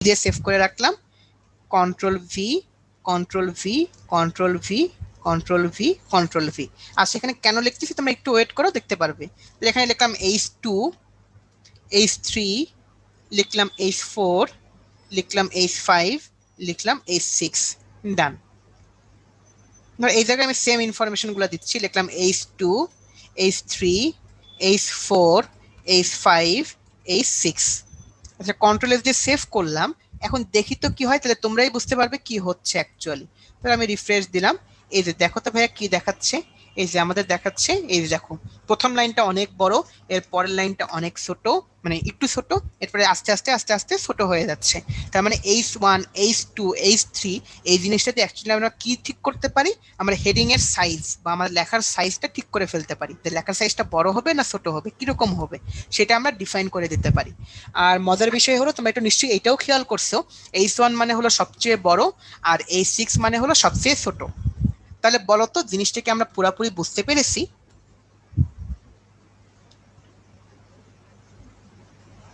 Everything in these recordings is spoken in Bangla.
দিয়ে সেভ করে রাখলাম, control V, control V, control V, control V, control V. আর সেখানে কেন লিখতেছি তোমরা একটু ওয়েট করো, দেখতে পারবে। এখানে লিখলাম H2, H3, লিখলাম H4, লিখলাম H5, লিখলাম H6, ডান। ধর এই জায়গায় আমি সেম ইনফরমেশনগুলো দিচ্ছি, লিখলাম H2, H3, H4, H5, H6। আচ্ছা, কন্ট্রোল এস দিয়ে সেভ করলাম। এখন দেখি তো কি হয়, তাহলে তোমরাই বুঝতে পারবে কি হচ্ছে অ্যাকচুয়ালি। তাহলে আমি রিফ্রেশ দিলাম, এই যে দেখো তো ভাইয়া কি দেখাচ্ছে, এই যে আমাদের দেখাচ্ছে, এই যে দেখো প্রথম লাইনটা অনেক বড়, এর পরের লাইনটা অনেক ছোট, মানে একটু ছোট, এরপরে আস্তে আস্তে আস্তে আস্তে ছোট হয়ে যাচ্ছে। তার মানে H1, H2, H3 এই জিনিসটাতে অ্যাকচুয়ালি আমরা কি ঠিক করতে পারি, আমরা হেডিং এর সাইজ বা আমার লেখার সাইজটা ঠিক করে ফেলতে পারি, যে লেখার সাইজটা বড় হবে না ছোট হবে, কিরকম হবে সেটা আমরা ডিফাইন করে দিতে পারি। আর মজার বিষয় হলো, তোমরা একটু নিশ্চয়ই এটাও খেয়াল করছো, H1 মানে হলো সবচেয়ে বড় আর H6 মানে হলো সবচেয়ে ছোট। তাহলে বলো তো জিনিসটাকে আমরা পুরোপুরি বুঝতে পেরেছি?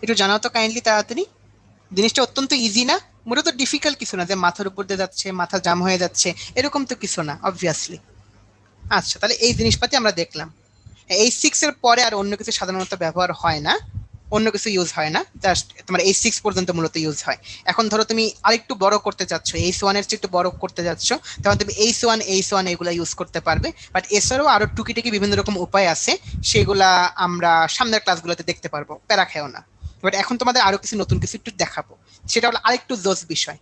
একটু জানাও তো কাইন্ডলি তাড়াতাড়ি। জিনিসটা অত্যন্ত ইজি না, মূলত ডিফিকাল্ট কিছু না যে মাথার উপর দিয়ে যাচ্ছে, মাথা জাম হয়ে যাচ্ছে, এরকম তো কিছু না অবভিয়াসলি। আচ্ছা, তাহলে এই জিনিসপাতি আমরা দেখলাম। H6 এর পরে আর অন্য কিছু সাধারণত ব্যবহার হয় না, অন্য কিছু ইউজ হয় না, জাস্ট তোমার H6 পর্যন্ত মূলত ইউজ হয়। এখন ধরো তুমি আরেকটু বড় করতে চাচ্ছ, H1 এর চেয়ে একটু বড় করতে যাচ্ছ, তখন তুমি H1 এগুলা ইউজ করতে পারবে। বাট এছাড়াও আরো টুকিটাকি বিভিন্ন রকম উপায় আছে, সেগুলা আমরা সামনের ক্লাসগুলোতে দেখতে পারবো, প্যারা খেও না। বাট এখন তোমাদের আরো কিছু নতুন কিছু একটু দেখাবো, সেটা হলো আরেকটু জোস বিষয়।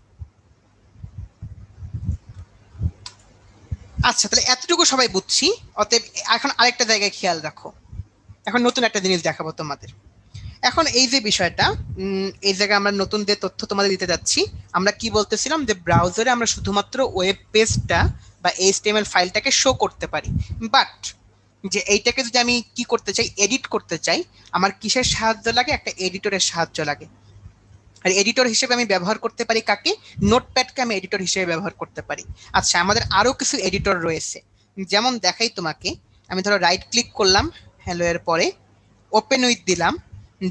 আচ্ছা, তাহলে এতটুকু সবাই বুঝছি, অতএব এখন আরেকটা জায়গায় খেয়াল রাখো। এখন নতুন একটা জিনিস দেখাবো তোমাদের। এখন এই যে বিষয়টা, এই জায়গায় আমরা নতুন যে তথ্য তোমাদের দিতে যাচ্ছি, আমরা কি বলতেছিলাম যে ব্রাউজারে আমরা শুধুমাত্র ওয়েব পেজটা বা এইচটিএমএল ফাইলটাকে শো করতে পারি। বাট যে এইটাকে যদি আমি কি করতে চাই, এডিট করতে চাই, আমার কিসের সাহায্য লাগে, একটা এডিটরের সাহায্য লাগে। আর এডিটর হিসেবে আমি ব্যবহার করতে পারি কাকে, নোটপ্যাডকে আমি এডিটর হিসেবে ব্যবহার করতে পারি। আচ্ছা, আমাদের আরো কিছু এডিটর রয়েছে, যেমন দেখাই তোমাকে। আমি ধরো রাইট ক্লিক করলাম, হ্যালো এর পরে ওপেন উইথ দিলাম,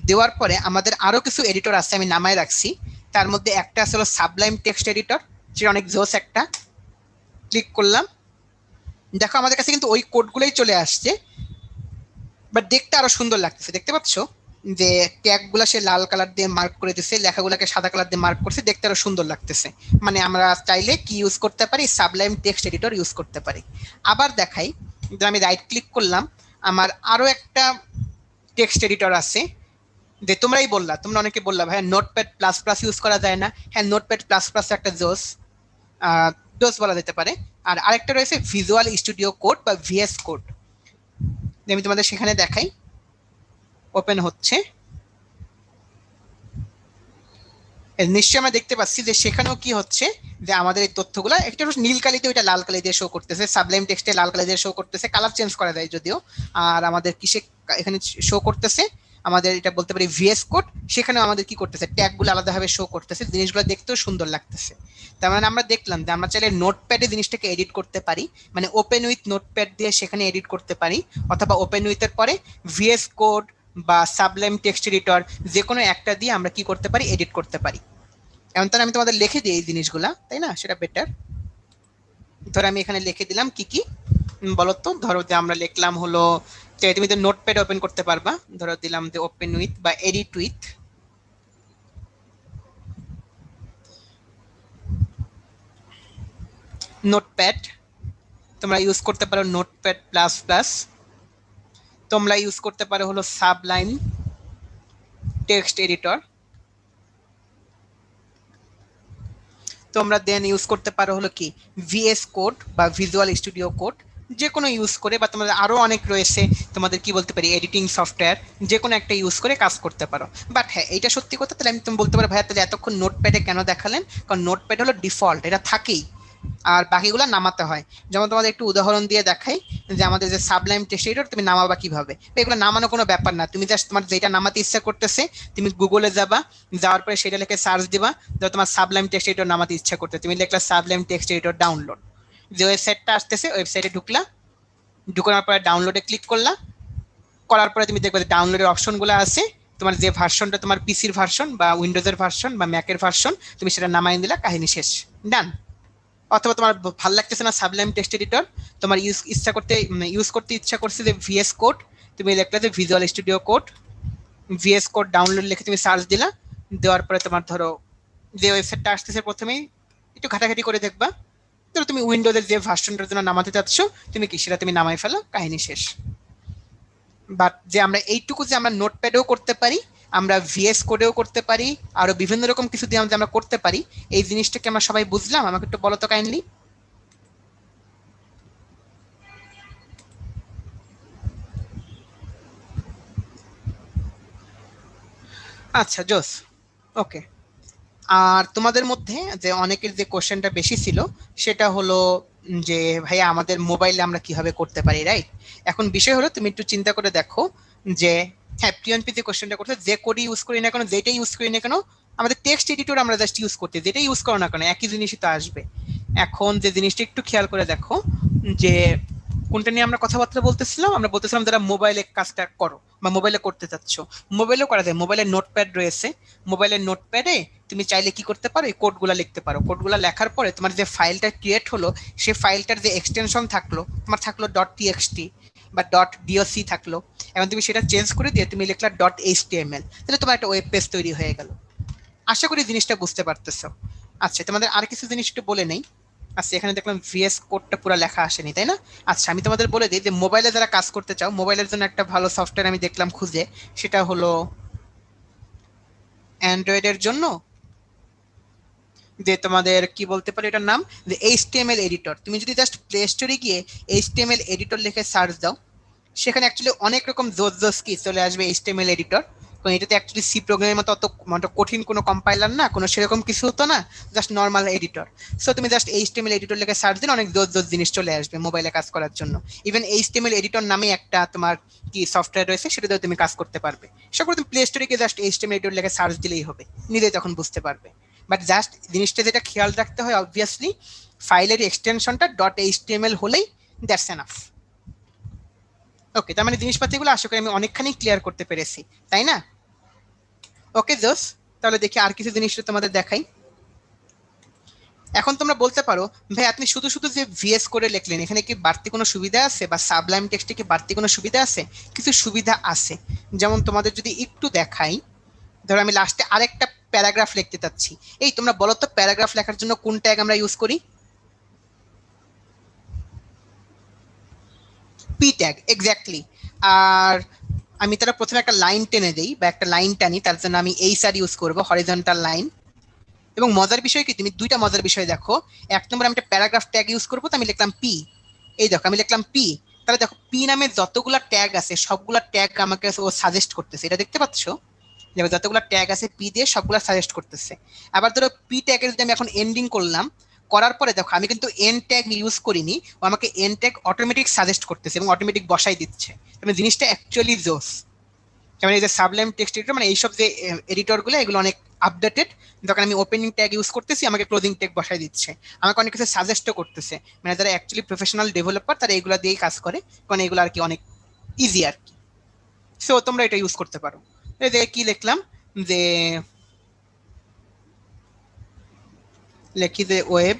দেওয়ার পরে আমাদের আরো কিছু এডিটর আছে, আমি নামায় রাখছি। তার মধ্যে একটা আছে হলো সাবলাইম টেক্সট এডিটর, যেটা অনেক জোস একটা। ক্লিক করলাম, দেখো আমাদের কাছে কিন্তু ওই কোডগুলোই চলে আসছে, বাট দেখতে আরো সুন্দর লাগতেছে, দেখতে পাচ্ছ যে ট্যাগ গুলা সে লাল কালার দিয়ে মার্ক করে দিচ্ছে, লেখাগুলোকে সাদা কালার দিয়ে মার্ক করছে, দেখতে আরো সুন্দর লাগতেছে। মানে আমরা চাইলে কি ইউজ করতে পারি, সাবলাইম টেক্সট এডিটর ইউজ করতে পারি। আবার দেখাই, আমি রাইট ক্লিক করলাম, আমার আরো একটা টেক্সট এডিটর আছে, যে তোমরাই বললা, তোমরা অনেকে বললা ভাই নোটপ্যাড প্লাস প্লাস ইউজ করা যায় না। হ্যাঁ, নোটপ্যাড প্লাস প্লাস একটা জোস, জোস বলা যেতে পারে। আর আরেকটা রয়েছে ভিজুয়াল স্টুডিও কোড বা ভিএস কোড, আমি তোমাদের সেখানে দেখাই। ওপেন হচ্ছে, নিশ্চয়ই আমরা দেখতে পাচ্ছি যে সেখানেও কি হচ্ছে, যে আমাদের এই তথ্যগুলো একটা নীল কালিতে, ওইটা লাল কালি দিয়ে শো করতেছে, সাবলাইম টেক্সটে লাল কালি দিয়ে শো করতেছে, কালার চেঞ্জ করা যায় যদিও। আর আমাদের কিসে এখানে শো করতেছে, আমাদের এটা বলতে পারি ভিএস কোড, সেখানেও আমাদের কি করতেছে, ট্যাগগুলো আলাদাভাবে শো করতেছে, জিনিসগুলো দেখতেও সুন্দর লাগতেছে। তার মানে আমরা দেখলাম যে আমরা চাইলে নোটপ্যাডে জিনিসটাকে এডিট করতে পারি, মানে ওপেন উইথ নোটপ্যাড দিয়ে সেখানে এডিট করতে পারি, অথবা ওপেন উইথের পরে ভিএস কোড বা সাবলাইম টেক্সট এডিটর যে কোনো একটা দিয়ে আমরা কি করতে পারি, এডিট করতে পারি। এখন তাহলে আমি তোমাদের লিখে দিই এই জিনিসগুলা, তাই না, সেটা বেটার। ধরো আমি এখানে লিখে দিলাম কি কি বলো তো। ধরো যে আমরা লিখলাম হলো যে তুমি তো নোটপ্যাড ওপেন করতে পারবা, ধরো দিলাম যে ওপেন উইথ বা এডিট উইথ নোটপ্যাড। তোমরা ইউজ করতে পারো নোটপ্যাড প্লাস প্লাস, তোমরা ইউজ করতে পারো হলো সাবলাইম টেক্সট এডিটর, তোমরা দেন ইউজ করতে পারো হলো কি ভিএস কোড বা ভিজুয়াল স্টুডিও কোড, যে কোনো ইউজ করে, বা তোমাদের আরো অনেক রয়েছে, তোমাদের কি বলতে পারি এডিটিং সফটওয়্যার, যে কোনো একটা ইউজ করে কাজ করতে পারো। বাট হ্যাঁ, এটা সত্যি কথা, তাহলে আমি তুমি বলতে পারো ভাইয়া তাহলে এতক্ষণ নোটপ্যাডে কেন দেখালেন, কারণ নোটপ্যাড হলো ডিফল্ট, এটা থাকেই, আর বাকিগুলো নামাতে হয়। যেমন তোমাদের একটু উদাহরণ দিয়ে দেখাই, যে আমাদের যে সাবলাইম টেক্সট এডিটর তুমি নামাবা কিভাবে, এগুলো নামানো কোনো ব্যাপার না, তুমি জাস্ট তোমার যেটা নামাতে ইচ্ছা করতেছে তুমি গুগলে যাবা, যাওয়ার পরে সেটা লিখে সার্চ দিবা, ধরো তোমার সাবলাইম টেক্সট এডিটর নামাতে ইচ্ছা করতে, তুমি লিখলা সাবলাইম টেক্সট এডিটর ডাউনলোড, যে ওয়েবসাইটটা আসতেছে ওয়েবসাইটে ঢুকলা, ঢুকানোর পরে ডাউনলোডে ক্লিক করলা, করার পরে তুমি দেখবে যে ডাউনলোডের অপশনগুলো আছে, তোমার যে ভার্সনটা তোমার পিসির ভার্সন বা উইন্ডোজের ভার্সন বা ম্যাকের ভার্সন, তুমি সেটা নামাই দিলা, কাহিনী শেষ, ডান। অথবা তোমার ভালো লাগতেছে না সাবলাইম টেক্সট এডিটর, তোমার ইউজ করতে ইচ্ছা করছে যে ভিএস কোড, তুমি লিখলে যে visual studio code, VS code download লিখে তুমি সার্চ দিলা, দেওয়ার পরে তোমার ধরো যে ওয়েবসাইটটা আসতেছে প্রথমেই একটু ঘাটাঘাটি করে দেখবা, ধরো তুমি উইন্ডোজের যে ভার্সনটার জন্য নামাতে চাচ্ছ তুমি কি সেটা তুমি নামাই ফেলো, কাহিনী শেষ। বাট যে আমরা এইটুকু যে আমরা নোটপ্যাডেও করতে পারি, আমরা ভিএস কোডেও করতে পারি, আরো বিভিন্ন রকম কিছু দিয়ে আমরা করতে পারি, এই জিনিসটাকে আমরা সবাই বুঝলাম? আমাকে একটু বলো তো কাইন্ডলি। আচ্ছা, জোস। ওকে। আর তোমাদের মধ্যে যে অনেকের যে কোশ্চেনটা বেশি ছিল সেটা হলো যে ভাইয়া আমাদের মোবাইলে আমরা কিভাবে করতে পারি, রাইট? এখন বিষয় হলো তুমি একটু চিন্তা করে দেখো যে হ্যাঁ, পিএনপি যে কোশ্চেনটা করছে, যে কোডই ইউজ করি না কেন, যেটাই ইউজ করি না কেন, আমাদের টেক্সট এডিটর আমরা জাস্ট ইউজ করতে, যেটাই ইউজ করো না কেন একই জিনিসই তো আসবে। এখন যে জিনিসটা একটু খেয়াল করে দেখো যে কোনটা নিয়ে আমরা কথাবার্তা বলতেছিলাম, আমরা বলতেছিলাম যারা মোবাইলে কাজটা করো বা মোবাইলে করতে চাচ্ছ, মোবাইলেও করা যায়, মোবাইলের নোটপ্যাড রয়েছে, মোবাইলের নোটপ্যাডে তুমি চাইলে কি করতে পারো, এই কোডগুলো লিখতে পারো, কোডগুলো লেখার পরে তোমার যে ফাইলটা ক্রিয়েট হলো সেই ফাইলটার যে এক্সটেনশন থাকলো, তোমার থাকলো ডট টিএক্সটি বা ডট ডিওসি থাকলো, এখন তুমি সেটা চেঞ্জ করে দিয়ে তুমি লিখলা ডট এইচটিএমএল, তাহলে তোমার একটা ওয়েব পেজ তৈরি হয়ে গেল। আশা করি জিনিসটা বুঝতে পারতেছো। আচ্ছা, তোমাদের আর কিছু জিনিস একটু বলে নেই। আচ্ছা, এখানে দেখলাম ভিএস কোডটা পুরো লেখা আসেনি, তাই না? আচ্ছা, আমি তোমাদের বলে দিই যে মোবাইলে যারা কাজ করতে চাও, মোবাইলের জন্য একটা ভালো সফটওয়্যার আমি দেখলাম খুঁজে, সেটা হলো অ্যান্ড্রয়েডের জন্য যে তোমাদের কি বলতে পারি এটার নাম, যে এইচটিএমএল এডিটর। তুমি যদি জাস্ট প্লে স্টোরে গিয়ে এইচটিএমএল এডিটর লিখে সার্চ দাও, সেখানে অ্যাকচুয়ালি অনেক রকম জোস জোস কি চলে আসবে এইচটিএমএল এডিটর। কারণ এটাতে অ্যাকচুয়ালি সি প্রোগ্রামের মতো অত মানে কঠিন কোনো কম্পাইলার না, কোনো সেরকম কিছু হতো না, জাস্ট নর্মাল এডিটর। সো তুমি জাস্ট এইচটিএমএল এডিটর লিখে সার্চ দিলে অনেক জোস জোস জিনিস চলে আসবে মোবাইলে কাজ করার জন্য। ইভেন এইচটিএমএল এডিটর নামে একটা তোমার কি সফটওয়্যার রয়েছে, সেটা দিয়ে তুমি কাজ করতে পারবে। সেটা করে তুমি প্লে স্টোরে গিয়ে জাস্ট এইচটিএমএল এডিটর লিখে সার্চ দিলেই হবে, নিজেই তখন বুঝতে পারবে। বাট জাস্ট জিনিসটা যেটা খেয়াল রাখতে হয়, অবভিয়াসলি ফাইলের এক্সটেনশনটা ডট এইচটিএমএল হলেই দ্যাটস এনাফ। ওকে, তার মানে জিনিসপাতিগুলো আশা করি আমি অনেকখানি ক্লিয়ার করতে পেরেছি, তাই না? ওকে জোস, তাহলে দেখি আর কিছু জিনিস তোমাদের দেখাই। এখন তোমরা বলতে পারো ভাই আপনি শুধু শুধু যে ভিএস করে লিখলেন, এখানে কি বাড়তি কোনো সুবিধা আছে, বা সাবলাইম টেক্সটে কি বাড়তি কোনো সুবিধা আছে? কিছু সুবিধা আছে। যেমন তোমাদের যদি একটু দেখাই, ধরো আমি লাস্টে আরেকটা প্যারাগ্রাফ লিখতে চাচ্ছি, এই তোমরা বলো তো প্যারাগ্রাফ লেখার জন্য কোন ট্যাগ আমরা ইউজ করি? P tag, exactly. আর আমি তারা প্রথমে একটা লাইন টেনে দিই বা একটা লাইন টানি, তার জন্য আমি এইচআর ইউজ করবো, হরিজন্টাল লাইন। এবং মজার বিষয় কি, তুমি দুইটা মজার বিষয় দেখো। এক নম্বর আমি একটা প্যারাগ্রাফ ট্যাগ ইউজ করবো, তো আমি লিখলাম পি, এই দেখো আমি লিখলাম পি, তাহলে দেখো পি নামে যতগুলা ট্যাগ আছে সবগুলা ট্যাগ আমাকে ও সাজেস্ট করতেছে, এটা দেখতে পাচ্ছ? যেমন যতগুলো ট্যাগ আছে পি দিয়ে সবগুলো সাজেস্ট করতেছে। আবার ধরো পি ট্যাগের যদি আমি এখন এন্ডিং করলাম, করার পরে দেখো আমি কিন্তু এন ট্যাগ ইউজ করিনি, ও আমাকে এন ট্যাগ অটোমেটিক সাজেস্ট করতেছে এবং অটোমেটিক বসাই দিচ্ছে। মানে জিনিসটা অ্যাকচুয়ালি জোস। যেমন এই যে সাবলাইম টেক্সট এডিটর, মানে এইসব যে এডিটরগুলো এগুলো অনেক আপডেটেড। যখন আমি ওপেনিং ট্যাগ ইউজ করতেছি আমাকে ক্লোজিং ট্যাগ বসাই দিচ্ছে, আমাকে অনেক কিছু সাজেস্টও করতেছে। মানে যারা অ্যাকচুয়ালি প্রফেশনাল ডেভেলপার তারা এগুলো দিয়েই কাজ করে, কারণ এগুলো আর কি অনেক ইজি আর কি। সো তোমরা এটা ইউজ করতে পারো। এই যে কি লিখলাম, যে লিখি যে ওয়েব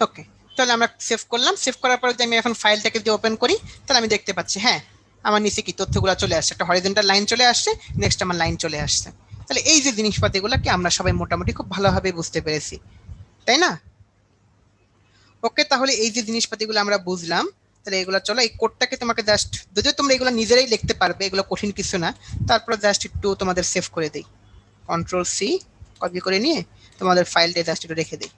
ওকে, তাহলে আমরা সেভ করলাম, সেভ করার পরে যদি আমি এখন ফাইলটাকে যদি ওপেন করি, তাহলে আমি দেখতে পাচ্ছি হ্যাঁ আমার নিচে কি তথ্যগুলো চলে আসছে, একটা হরিজন্টাল লাইন চলে আসছে, নেক্সট আমার লাইন চলে আসছে। তাহলে এই যে জিনিসপাতিগুলোকে আমরা সবাই মোটামুটি খুব ভালোভাবে বুঝতে পেরেছি, তাই না? ওকে, তাহলে এই যে জিনিসপাতিগুলো আমরা বুঝলাম, তাহলে এগুলো চলো এই কোডটাকে তোমাকে জাস্ট, যদিও তোমরা এগুলো নিজেরাই লিখতে পারবে, এগুলো কঠিন কিছু না, তারপরে জাস্ট একটু তোমাদের সেভ করে দিই, কন্ট্রোল সি কপি করে নিয়ে তোমাদের ফাইলটা জাস্ট একটু রেখে দিই।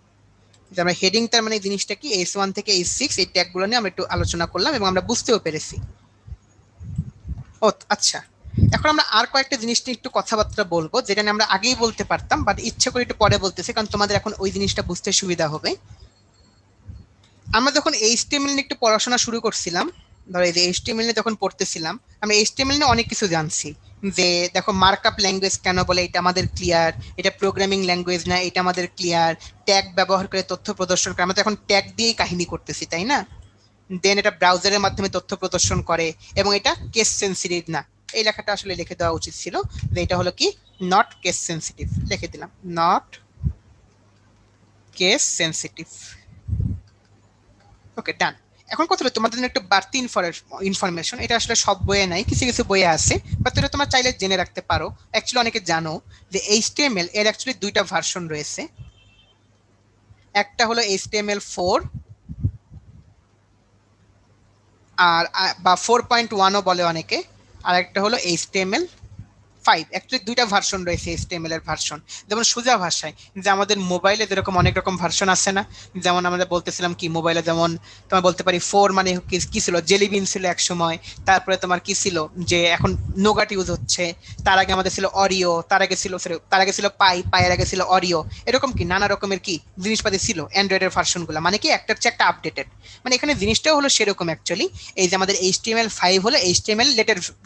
যে আমরা হেডিং, তার মানে জিনিসটা কি, S1 থেকে S6 এই ট্যাগগুলো নিয়ে আমরা একটু আলোচনা করলাম এবং আমরা বুঝতেও পেরেছি। ও আচ্ছা, এখন আমরা আর কয়েকটা জিনিস নিয়ে একটু কথাবার্তা বলবো, যেটা নিয়ে আমরা আগেই বলতে পারতাম, বাট ইচ্ছে করে একটু পরে বলতেছি কারণ তোমাদের এখন ওই জিনিসটা বুঝতে সুবিধা হবে। আমরা যখন HTML নিয়ে একটু পড়াশোনা শুরু করছিলাম, ধরো এই যে এইচটিএমএল নিয়ে যখন পড়তেছিলাম, আমরা এইচটিএমএল নিয়ে অনেক কিছু জানছি। যে দেখো মার্কআপ ল্যাঙ্গুয়েজ কেন বলে, এটা আমাদের ক্লিয়ার। এটা প্রোগ্রামিং ল্যাঙ্গুয়েজ না, এটা আমাদের ক্লিয়ার। ট্যাগ ব্যবহার করে তথ্য প্রদর্শন করে, আমরা তো এখন ট্যাগ দিয়েই কাহিনী করতেছি, তাই না? দেন এটা ব্রাউজারের মাধ্যমে তথ্য প্রদর্শন করে, এবং এটা কেস সেন্সিটিভ না। এই লেখাটা আসলে লিখে দেওয়া উচিত ছিল, যে এটা হলো কি নট কেস সেন্সিটিভ, লিখে দিলাম নট কেস সেন্সিটিভ। ওকে, ডান। এখন কথা হলো তোমাদের জন্য একটু বাড়তি ইনফরমেশন, এটা আসলে সব বইয়ে নাই, কিছু কিছু বইয়ে আছে, বাট এটা তোমরা চাইলে জেনে রাখতে পারো। অ্যাকচুয়ালি অনেকে জানো যে এইচটিএমএল এর অ্যাকচুয়ালি দুইটা ভার্সন রয়েছে। একটা হলো HTML4, বা 4.1ও বলে অনেকে। আর একটা হলো HTML5। অ্যাকচুয়ালি দুইটা ভার্সন রয়েছে HTML এর ভার্সন। যেমন সোজা ভাষায়, যে আমাদের মোবাইলে যেরকম অনেক রকম ভার্সন আছে না, যেমন আমরা বলতেছিলাম কি মোবাইলে যেমন তোমার বলতে পারি 4 মানে কি ছিল, জেলিবিন ছিল এক সময়। তারপরে তোমার কি ছিল, যে এখন নোগাট ইউজ হচ্ছে। তার আগে আমাদের ছিল অরিও, তার আগে ছিল পাই, পায়ের আগে ছিল অরিও। এরকম কি নানা রকমের কি জিনিসপাতি ছিল অ্যান্ড্রয়েডের ভার্সনগুলো, মানে কি একটার চেয়ে একটা আপডেটেড। মানে এখানে জিনিসটাও হলো সেরকম অ্যাকচুয়ালি। এই যে আমাদের HTML5 হলো HTML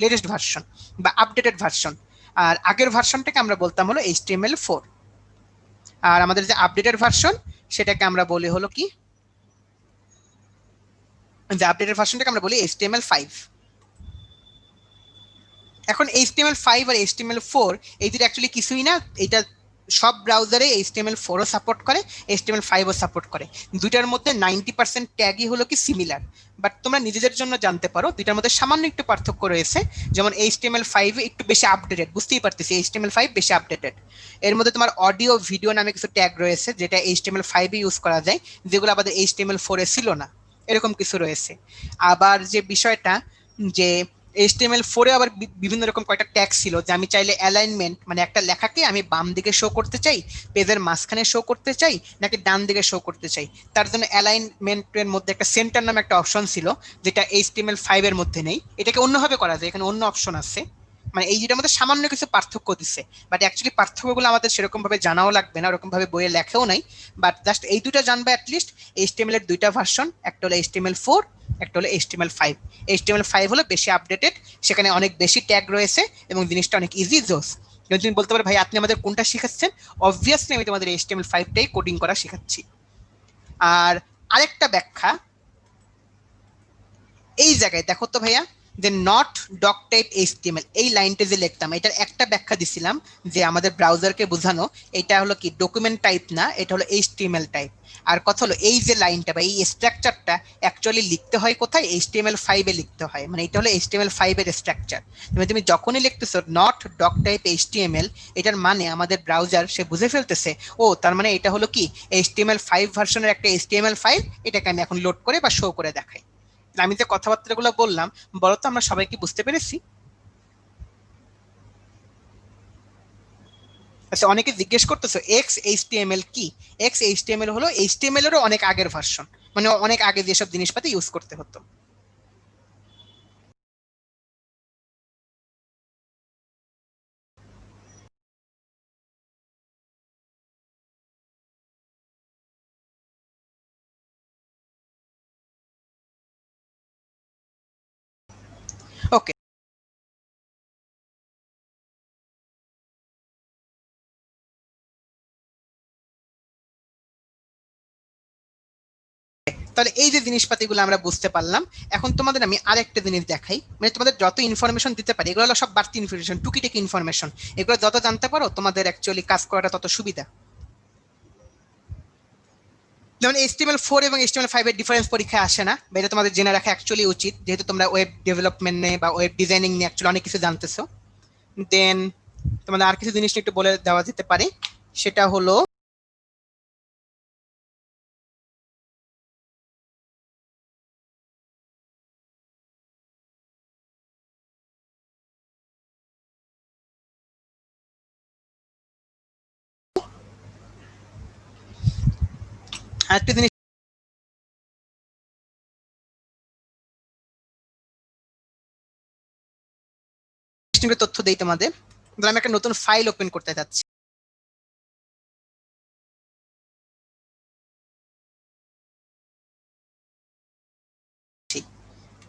লেটেস্ট ভার্সন বা আপডেটেড ভার্সন। আর আগের ভার্সনটাকে আমরা বলতাম হলো HTML4। আর আমাদের যে আপডেটেড ভার্সন, সেটাকে আমরা বলি হলো কি, যে আপডেটেড ভার্সনটাকে আমরা বলি HTML5। এখন HTML5 আর HTML4 এই দুটো অ্যাকচুয়ালি কিছুই না। এটা সব ব্রাউজারে HTML4ও সাপোর্ট করে, HTML5ও সাপোর্ট করে। দুইটার মধ্যে 90% ট্যাগই হলো কি সিমিলার। বাট তোমরা নিজেদের জন্য জানতে পারো দুইটার মধ্যে সামান্য একটু পার্থক্য রয়েছে। যেমন HTML5 একটু বেশি আপডেটেড, বুঝতেই পারতেছি HTML5 বেশি আপডেটেড। এর মধ্যে তোমার অডিও ভিডিও নামে কিছু ট্যাগ রয়েছে, যেটা HTML5 ইউজ করা যায়, যেগুলো আমাদের HTML4 ছিল না। এরকম কিছু রয়েছে। আবার যে বিষয়টা, যে HTML4 আবার বিভিন্ন রকম কয়টা ট্যাগ ছিল, যে আমি চাইলে অ্যালাইনমেন্ট, মানে একটা লেখাকে আমি বাম দিকে শো করতে চাই, পেজের মাঝখানে শো করতে চাই, নাকি ডান দিকে শো করতে চাই। তার জন্য অ্যালাইনমেন্টের মধ্যে একটা সেন্টার নামে একটা অপশন ছিল, যেটা HTML5 এর মধ্যে নেই। এটাকে অন্যভাবে করা যায়, এখানে অন্য অপশন আছে। মানে এই যেটার মধ্যে সামান্য কিছু পার্থক্য দিচ্ছে, বাট অ্যাকচুয়ালি পার্থক্যগুলো আমাদের সেরকম ভাবে জানাও লাগবে না, ওরকম ভাবে বইয়ে লেখাও নাই। বাট জাস্ট এই দুটো জানবে অ্যাটলিস্ট। HTML এর দুইটা ভার্সন, একটা হলো HTML4, একটা হলো HTML5। HTML5 হলো বেশি আপডেটেড, সেখানে অনেক বেশি ট্যাগ রয়েছে, এবং জিনিসটা অনেক ইজি জোস। তুমি বলতে পারো ভাই আপনি আমাদের কোনটা শিখাচ্ছেন, অবভিয়াসলি আমি তোমাদের HTML5টাই কোডিং করা শেখাচ্ছি। আর আরেকটা ব্যাখ্যা এই জায়গায় দেখো তো ভাইয়া, যে নট ডক টাইপ HTML এই লাইনটা যে লিখতাম, এটার একটা ব্যাখ্যা দিছিলাম, যে আমাদের ব্রাউজারকে বোঝানো এটা হলো কি ডকুমেন্ট টাইপ না, এটা হলো HTML টাইপ। আর কথা হলো এই যে লাইনটা বা এই স্ট্রাকচারটা অ্যাকচুয়ালি লিখতে হয় কোথায়, HTML5 লিখতে হয়। মানে এটা হলো HTML5 এর স্ট্রাকচার। তুমি যখনই লিখতেছো নট ডক টাইপ HTML, এটার মানে আমাদের ব্রাউজার সে বুঝে ফেলতেছে, ও তার মানে এটা হলো কি HTML5 ভার্সনের একটা HTML ফাইল, এটাকে আমি এখন লোড করে বা শো করে দেখাই। আমি যে কথাবার্তাগুলো বললাম, বলতো আমরা সবাই কি বুঝতে পেরেছি? আচ্ছা, অনেকে জিজ্ঞেস করতেছো XHTML কি। XHTML হলো HTML এরও অনেক আগের ভার্সন, মানে অনেক আগে যেসব জিনিসপাতি ইউজ করতে হতো। ওকে, তাহলে এই যে জিনিসপাতিগুলো আমরা বুঝতে পারলাম। এখন তোমাদের আমি আরেকটা জিনিস দেখাই, মানে তোমাদের যত ইনফরমেশন দিতে পারি এগুলো হলো সব বাড়তি ইনফরমেশন, টুকিটাকি ইনফরমেশন। এগুলো যত জানতে পারো তোমাদের অ্যাকচুয়ালি কাজ করাটা তত সুবিধা। যেমন HTML4 এবং HTML5 এর ডিফারেন্স পরীক্ষায় আসে না, বা এটা তোমাদের জেনে রাখা অ্যাকচুয়ালি উচিত, যেহেতু তোমরা ওয়েব ডেভেলপমেন্ট নিয়ে বা ওয়েব ডিজাইনিং নিয়ে অ্যাকচুয়ালি অনেক কিছু জানতেছো। দেন তোমাদের আর কিছু জিনিস একটু বলে দেওয়া যেতে পারে, সেটা হলো আরেকটা জিনিস নিয়ে তথ্য দেই তোমাদের। ধরো আমি একটা নতুন ফাইল ওপেন করতে চাচ্ছি,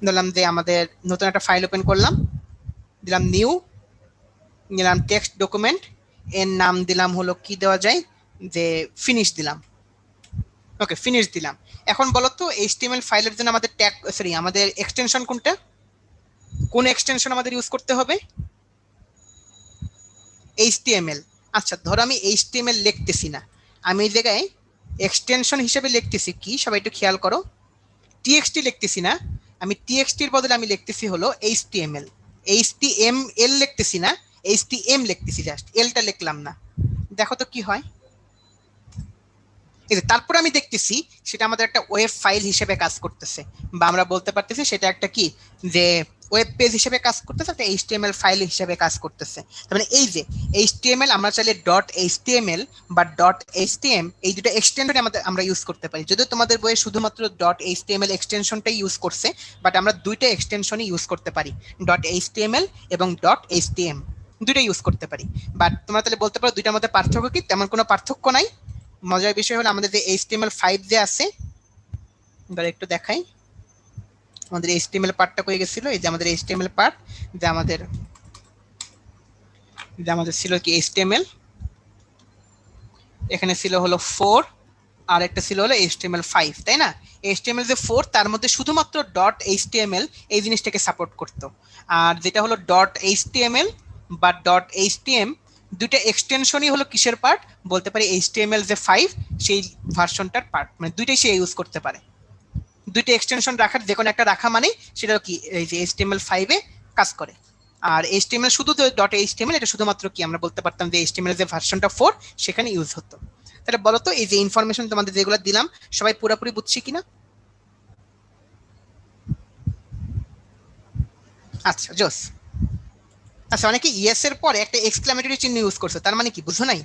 ধরলাম যে আমাদের নতুন একটা ফাইল ওপেন করলাম, দিলাম নিউ, নিলাম টেক্সট ডকুমেন্ট, এর নাম দিলাম হলো কি দেওয়া যায়, যে ফিনিশ দিলাম। ওকে, ফিনিশ দিলাম। এখন বলো তো এইচটিএমএল ফাইলের জন্য আমাদের ট্যাগ, সরি, আমাদের এক্সটেনশন কোনটা, কোন এক্সটেনশন আমাদের ইউজ করতে হবে? এইচটিএমএল। আচ্ছা, ধরো আমি এইচটিএমএল লিখতেছি না, আমি এই জায়গায় এক্সটেনশন হিসেবে লিখতেছি কি, সবাই একটু খেয়াল করো, টিএক্সটি লিখতেছি না, আমি টিএক্সটির বদলে আমি লিখতেছি হলো এইচটিএমএল। এইচটিএমএল লিখতেছি না, এইচটিএম লিখতেছি, জাস্ট এলটা লিখলাম না। দেখো তো কি হয়। এই যে তারপর আমি দেখতেছি সেটা আমাদের একটা ওয়েব ফাইল হিসেবে কাজ করতেছে, বা আমরা বলতে পারতেছি সেটা একটা কি, যে ওয়েব পেজ হিসেবে কাজ করতেছে, একটা এইচটিএমএল ফাইল হিসেবে কাজ করতেছে। তার মানে এই যে এইচটিএমএল আমরা চাইলে ডট এইচটিএমএল বা ডট এইচটিএম এই দুটো এক্সটেনশন আমাদের আমরা ইউজ করতে পারি। যদিও তোমাদের বইয়ে শুধুমাত্র ডট এইচটিএমএল এক্সটেনশনটাই ইউজ করছে, বাট আমরা দুইটা এক্সটেনশনই ইউজ করতে পারি, ডট এইচটিএমএল এবং ডট এইচটিএম, দুইটা ইউজ করতে পারি। বাট তোমরা তাহলে বলতে পারো দুইটার মধ্যে পার্থক্য কি? তেমন কোনো পার্থক্য নাই। মজার বিষয় হলো আমাদের যে HTML5 যে আছে, এবার একটু দেখাই আমাদের HTML পার্টটা কই গেছিল। এই যে আমাদের HTML পার্ট, যে আমাদের ছিল কি HTML, এখানে ছিল হলো 4, আর একটা ছিল হলো HTML5, তাই না? HTML যে 4 তার মধ্যে শুধুমাত্র ডট এইচটিএমএল এই জিনিসটাকে সাপোর্ট করতো, আর যেটা হলো ডট এইচটিএমএল বা ডট এইচটিএম, দুইটা এক্সটেনশনই হলো কিসের পার্ট, বলতে পারি HTML যে 5 সেই ভার্সনটার পার্ট, মানে দুইটাই সে ইউজ করতে পারে। দুইটা এক্সটেনশন রাখার যে কোনো একটা রাখা মানে সেটা কি, এই যে HTML5 এ কাজ করে। আর HTML শুধু ডট এইচটিএমএল, এটা শুধুমাত্র কি আমরা বলতে পারতাম যে HTML যে ভার্সনটা 4 সেখানে ইউজ হতো। তাহলে বলো তো এই যে ইনফরমেশন তোমাদের যেগুলো দিলাম সবাই পুরোপুরি বুঝছি কিনা? আচ্ছা, জোস। আচ্ছা, অনেকে ইয়েস এর পরে একটা এক্সক্লামেটরি চিহ্ন ইউজ করছে, তার মানে কি বুঝো নাই?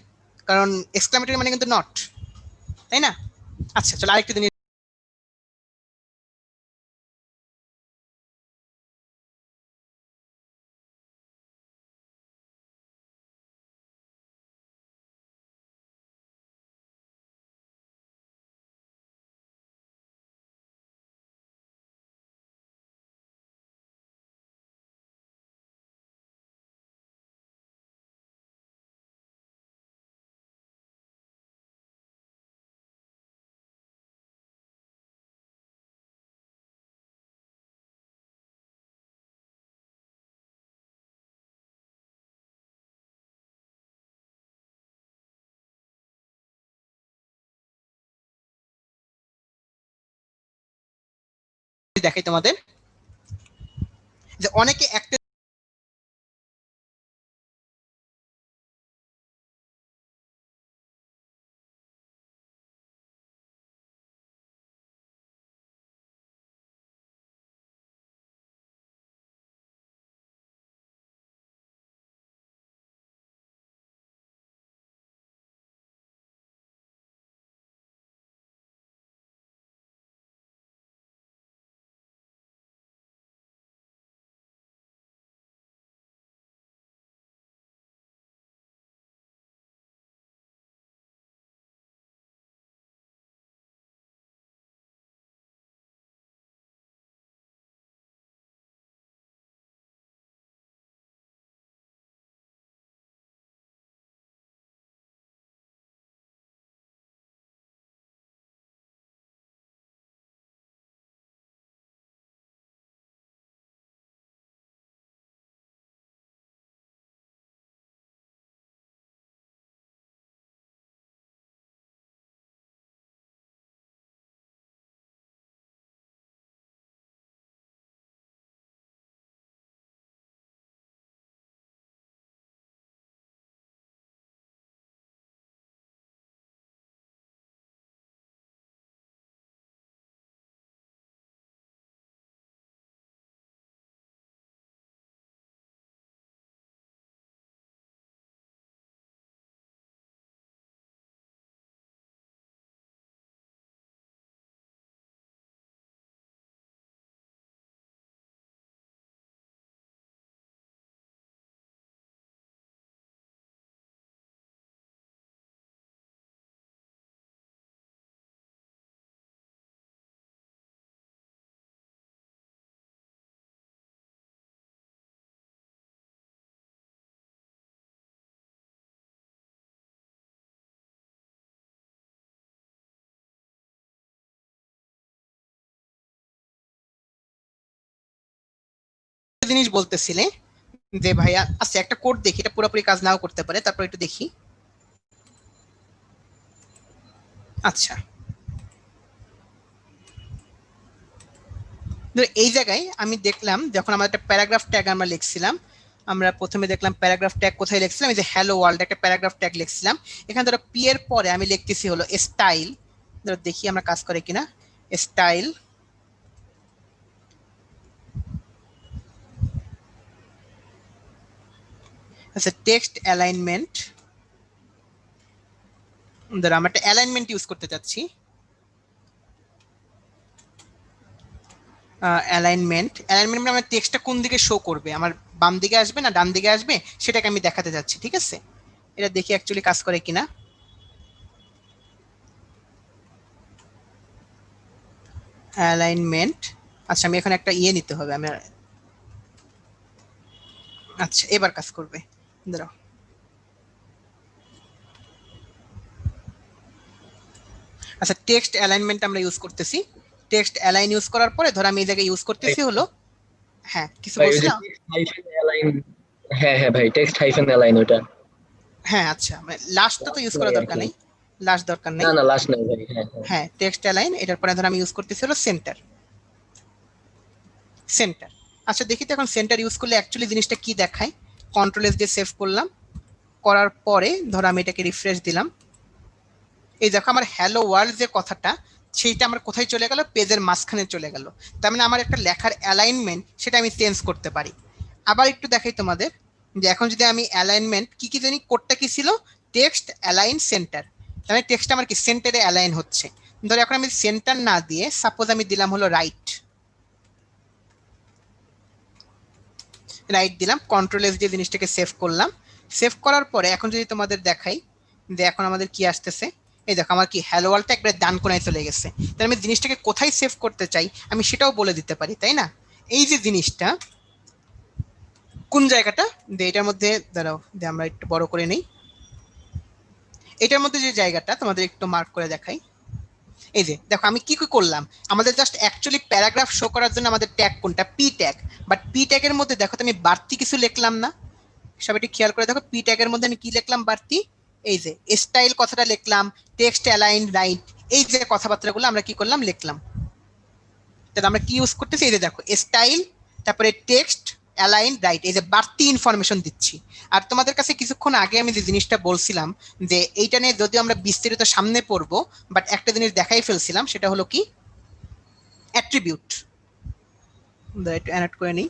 কারণ এক্সক্লামেটরি মানে কিন্তু নট, তাই না? আচ্ছা, চলো আরেকটা জিনিস দেখাই তোমাদের, যে অনেকে একটা জিনিস বলতেছিলে যে ভাইয়া আচ্ছা একটা কোড দেখি, এটা পুরোপুরি কাজ নাও করতে পারে, তারপর একটু দেখি। আচ্ছা এই জায়গায় আমি দেখলাম যখন আমরা একটা প্যারাগ্রাফ ট্যাগ আমরা লিখছিলাম, আমরা প্রথমে দেখলাম প্যারাগ্রাফ ট্যাগ কোথায় লিখছিলাম, এই যে হ্যালো ওয়ার্ল্ড একটা প্যারাগ্রাফ ট্যাগ লিখছিলাম। এখানে ধরো পি এর পরে আমি লিখতেছি হলো স্টাইল, ধরো দেখি আমরা কাজ করে কিনা। স্টাইল আচ্ছা টেক্সট অ্যালাইনমেন্ট, ধরো আমরা একটা অ্যালাইনমেন্ট ইউজ করতে চাচ্ছি। অ্যালাইনমেন্ট আমার টেক্সটটা কোন দিকে শো করবে, আমার বাম দিকে আসবে না ডান দিকে আসবে, সেটাকে আমি দেখাতে যাচ্ছি। ঠিক আছে, এটা দেখি অ্যাকচুয়ালি কাজ করে কিনা। অ্যালাইনমেন্ট আচ্ছা আমি এখানে একটা ইয়ে নিতে হবে আমি, আচ্ছা এবার কাজ করবে। ধরো আচ্ছা টেক্সট অ্যালাইনমেন্ট আমরা ইউজ করতেছি, টেক্সট অ্যালাইন ইউজ করার পরে ধরো আমি এই জায়গায় ইউজ করতেছি হলো, হ্যাঁ কিছু ভাই ওই যে বলছিলাম। টেক্সট হাইফেন অ্যালাইন, হ্যাঁ হ্যাঁ ভাই টেক্সট হাইফেন অ্যালাইন ওটা। হ্যাঁ আচ্ছা লাস্টটা তো লাস্ট ইউজ নাই করা আর দরকার কি। নেই, লাস্ট দরকার না নেই। না লাস্ট নাই ভাই, হ্যাঁ হ্যাঁ। হ্যাঁ টেক্সট অ্যালাইন, এটার পরে ধরো আমি ইউজ করতেছি হলো সেন্টার। সেন্টার আচ্ছা দেখি তো এখন সেন্টার ইউজ করলে অ্যাকচুয়ালি জিনিসটা কি দেখায়। কন্ট্রোল এস দিয়ে সেভ করলাম, করার পরে ধরো আমি এটাকে রিফ্রেশ দিলাম। এই দেখো আমার হ্যালো ওয়ার্ল্ড যে কথাটা সেইটা আমার কোথায় চলে গেল, পেজের মাঝখানে চলে গেল। তার মানে আমার একটা লেখার অ্যালাইনমেন্ট সেটা আমি চেঞ্জ করতে পারি। আবার একটু দেখাই তোমাদের যে এখন যদি আমি অ্যালাইনমেন্ট কি কি জানি, কোডটা কি ছিল, টেক্সট অ্যালাইন সেন্টার, তাহলে টেক্সট আমার কি সেন্টারে অ্যালাইন হচ্ছে। ধরো এখন আমি সেন্টার না দিয়ে সাপোজ আমি দিলাম হলো রাইট, রাইট দিলাম, কন্ট্রোল এস দিয়ে জিনিসটাকে সেভ করলাম। সেভ করার পরে এখন যদি তোমাদের দেখাই যে এখন আমাদের কি আসতেছে, এই দেখো আমার কি হ্যালো ওয়ার্ল্ডটা একবারে ডান কোনায় চলে গেছে। তাহলে আমি জিনিসটাকে কোথায় সেভ করতে চাই আমি সেটাও বলে দিতে পারি, তাই না। এই যে জিনিসটা কোন জায়গাটা, যে এটার মধ্যে দাঁড়াও যে আমরা একটু বড় করে নেই, এটার মধ্যে যে জায়গাটা তোমাদের একটু মার্ক করে দেখাই। এই যে দেখো আমি কি কি করলাম, আমাদের জাস্ট অ্যাকচুয়ালি প্যারাগ্রাফ শো করার জন্য আমাদের ট্যাগ কোনটা, পি ট্যাগ। বাট পি ট্যাগের মধ্যে দেখো তো আমি বাড়তি কিছু লিখলাম না, সবাই একটু খেয়াল করে দেখো পি ট্যাগের মধ্যে আমি কি লিখলাম বাড়তি, এই যে স্টাইল কথাটা লিখলাম, টেক্সট অ্যালাইন রাইট, এই যে কথাবার্তাগুলো আমরা কি করলাম লিখলাম। তাহলে আমরা কি ইউজ করতেছি, এই যে দেখো স্টাইল, তারপরে টেক্সট অ্যালাইন রাইট, এই যে বাড়তি ইনফরমেশন দিচ্ছি। আর তোমাদের কাছে কিছুক্ষণ আগে আমি যে জিনিসটা বলছিলাম যে এইটা নিয়ে যদিও আমরা বিস্তারিত সামনে পড়বো, বাট একটা জিনিস দেখাই ফেলছিলাম, সেটা হলো কি অ্যাট্রিবিউট। একটু অ্যাড করে নিই।